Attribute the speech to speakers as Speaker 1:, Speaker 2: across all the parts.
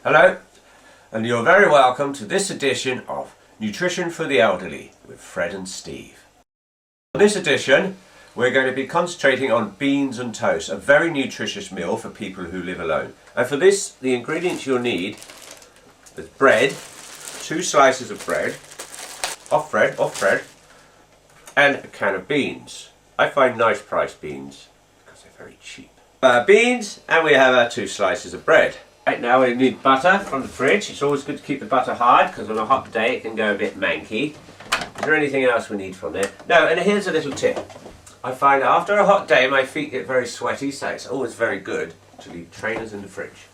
Speaker 1: Hello, and you're very welcome to this edition of Nutrition for the Elderly with Fred and Steve. In this edition, we're going to be concentrating on beans and toast, a very nutritious meal for people who live alone. And for this, the ingredients you'll need is bread, 2 slices of bread, off bread, and a can of beans. I find nice priced beans because they're very cheap. Beans, and we have our 2 slices of bread. Right now we need butter from the fridge. It's always good to keep the butter hard because on a hot day it can go a bit manky. Is there anything else we need from there? No, and here's a little tip. I find after a hot day my feet get very sweaty, so it's always very good to leave trainers in the fridge.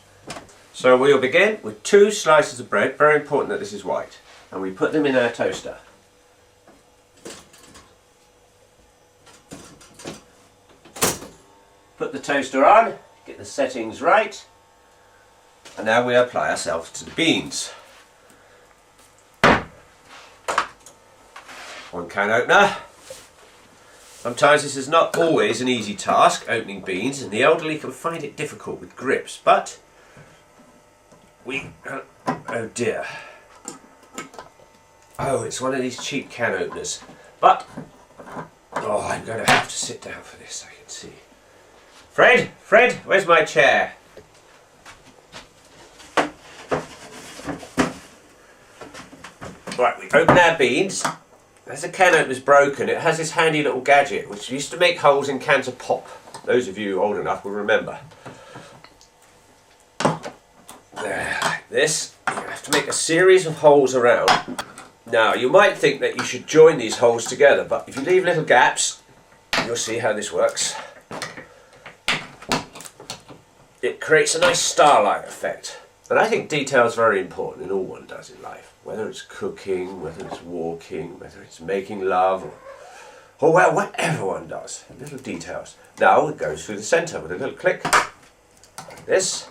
Speaker 1: So we'll begin with 2 slices of bread, very important that this is white, and we put them in our toaster. Put the toaster on, get the settings right. And now we apply ourselves to the beans. 1 can opener. Sometimes this is not always an easy task, opening beans, and the elderly can find it difficult with grips, but oh dear. Oh, it's one of these cheap can openers. But, oh, I'm going to have to sit down for this, I can see. Fred, where's my chair? Right, we open our beans. As the can opener's broken, it has this handy little gadget which used to make holes in cans of pop. Those of you old enough will remember. There, like this. You have to make a series of holes around. Now, you might think that you should join these holes together, but if you leave little gaps, you'll see how this works. It creates a nice star-like effect. And I think detail is very important in all one does in life. Whether it's cooking, whether it's walking, whether it's making love, or well, whatever one does. Little details. Now it goes through the centre with a little click. Like this.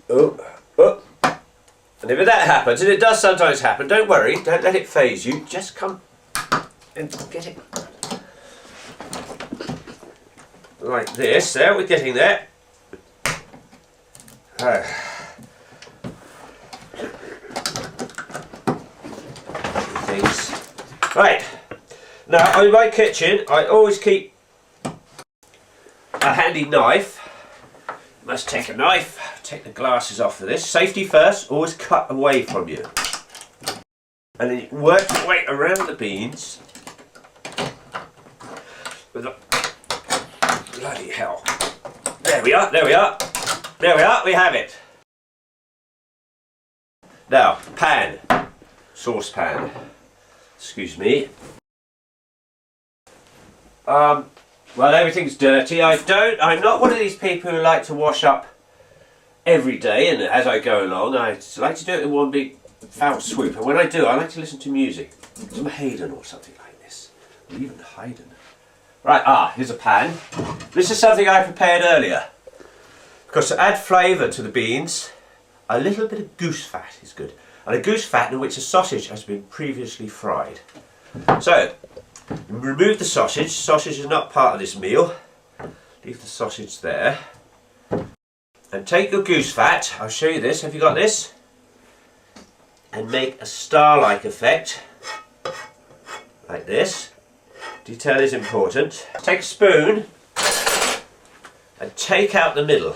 Speaker 1: Oh. And if that happens, and it does sometimes happen, don't worry, don't let it faze you. Just come and get it. Like this. There, we're getting there. Things. Right, now in my kitchen I always keep a handy knife. You must take a knife, take the glasses off for this. Safety first, always cut away from you. And then you can work your way around the beans. Bloody hell. There we are. We have it. Now, pan, saucepan, excuse me. Well, everything's dirty. I'm not one of these people who like to wash up every day, and as I go along, I like to do it in one big foul swoop. And when I do, I like to listen to music, some Haydn or something like this, or even Haydn. Right, here's a pan. This is something I prepared earlier. Because to add flavour to the beans, a little bit of goose fat is good. And a goose fat in which a sausage has been previously fried. So, remove the sausage. Sausage is not part of this meal. Leave the sausage there. And take your goose fat. I'll show you this. Have you got this? And make a star-like effect. Like this. Detail is important. Take a spoon and take out the middle.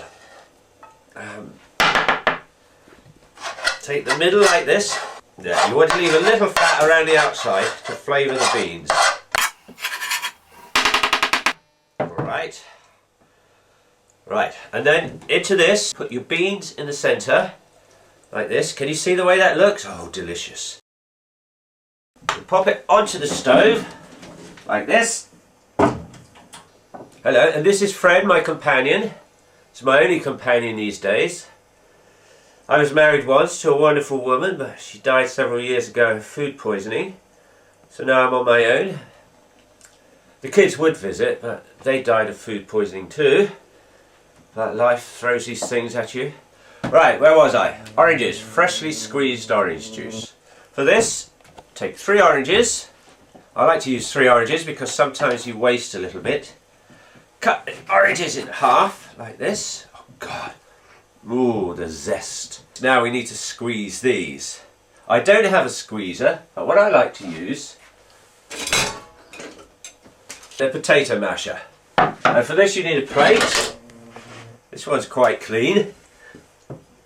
Speaker 1: Take the middle like this. Yeah, you want to leave a little fat around the outside to flavour the beans. Alright. Right, and then into this, put your beans in the centre, like this. Can you see the way that looks? Oh, delicious. You pop it onto the stove, like this. Hello, and this is Fred, my companion. It's my only companion these days. I was married once to a wonderful woman, but she died several years ago of food poisoning. So now I'm on my own. The kids would visit, but they died of food poisoning too. But life throws these things at you. Right, where was I? Oranges, freshly squeezed orange juice. For this, take 3 oranges. I like to use 3 oranges because sometimes you waste a little bit. Cut the oranges in half, like this. Oh God. Ooh, the zest. Now we need to squeeze these. I don't have a squeezer, but what I like to use the potato masher. And for this you need a plate. This one's quite clean.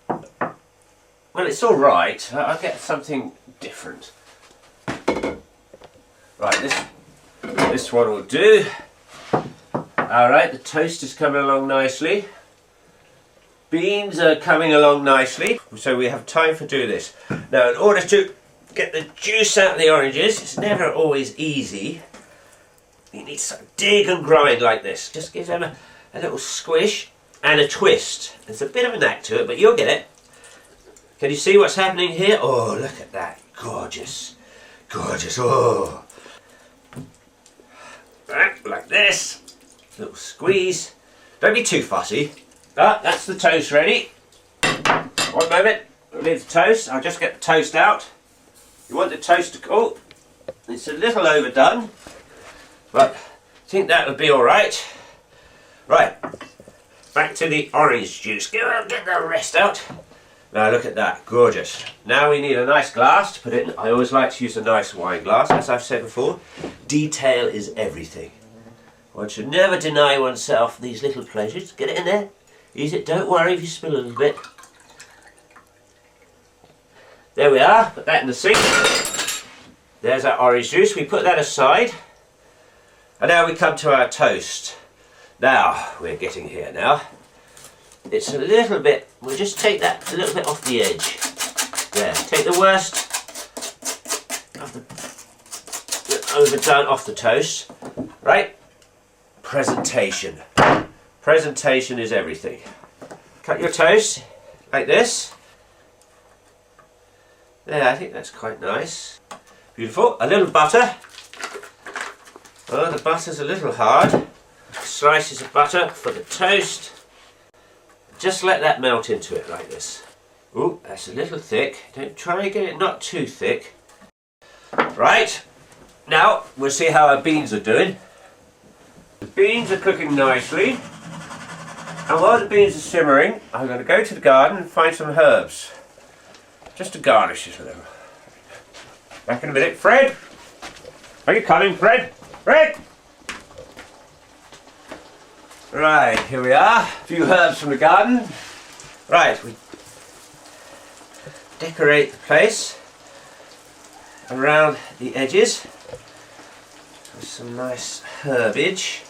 Speaker 1: Well, it's alright. I'll get something different. Right, this one will do. Alright, the toast is coming along nicely. Beans are coming along nicely. So we have time to do this. Now, in order to get the juice out of the oranges, it's never always easy. You need to dig and grind like this. Just give them a little squish and a twist. There's a bit of a knack to it, but you'll get it. Can you see what's happening here? Oh, look at that. Gorgeous. Gorgeous. Oh. Right, like this. Little squeeze. Don't be too fussy. Ah, that's the toast ready. One moment. We'll leave the toast. I'll just get the toast out. You want the toast to cool. It's a little overdone, but I think that'll be alright. Right, back to the orange juice. Get the rest out. Now look at that, gorgeous. Now we need a nice glass to put it in. I always like to use a nice wine glass, as I've said before. Detail is everything. One should never deny oneself these little pleasures. Get it in there. Use it, don't worry if you spill a little bit. There we are, put that in the sink. There's our orange juice, we put that aside. And now we come to our toast. Now, we're getting here now. It's a little bit, we'll just take that a little bit off the edge. There, take the worst of the overdone off the toast. Right, presentation. Presentation is everything. Cut your toast like this. There, I think that's quite nice. Beautiful. A little butter. Oh, the butter's a little hard. Slices of butter for the toast. Just let that melt into it like this. Ooh, that's a little thick. Don't try and get it not too thick. Right. Now, we'll see how our beans are doing. The beans are cooking nicely. And while the beans are simmering, I'm going to go to the garden and find some herbs. Just to garnish it a little. Back in a minute. Fred! Are you coming, Fred? Fred! Right, here we are. A few herbs from the garden. Right, we decorate the place around the edges with some nice herbage.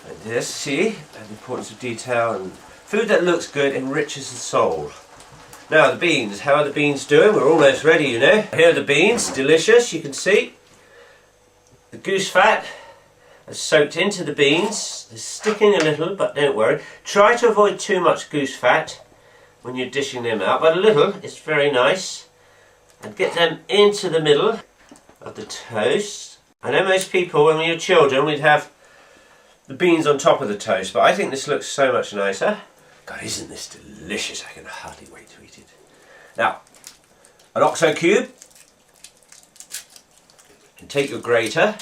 Speaker 1: Like this, see? The importance of detail, and food that looks good enriches the soul. Now the beans, how are the beans doing? We're almost ready, you know. Here are the beans, delicious, you can see. The goose fat has soaked into the beans. They're sticking a little, but don't worry. Try to avoid too much goose fat when you're dishing them out, but a little is very nice. And get them into the middle of the toast. I know most people, when we were children, we'd have the beans on top of the toast, but I think this looks so much nicer. God, isn't this delicious? I can hardly wait to eat it. Now, an OXO cube. And take your grater,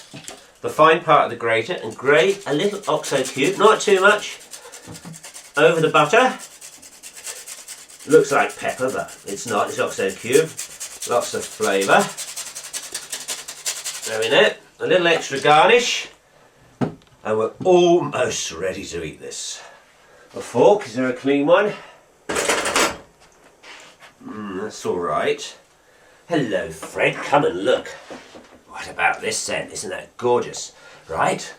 Speaker 1: the fine part of the grater, and grate a little OXO cube, not too much, over the butter. Looks like pepper, but it's not. It's OXO cube. Lots of flavour. There we go. A little extra garnish. And we're almost ready to eat this. A fork, is there a clean one? That's alright. Hello Fred, come and look. What about this then? Isn't that gorgeous? Right,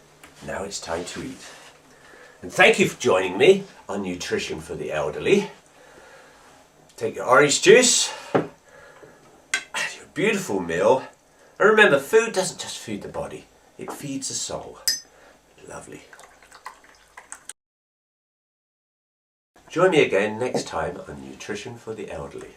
Speaker 1: now it's time to eat. And thank you for joining me on Nutrition for the Elderly. Take your orange juice, have your beautiful meal. And remember, food doesn't just feed the body, it feeds the soul. Lovely. Join me again next time on Nutrition for the Elderly.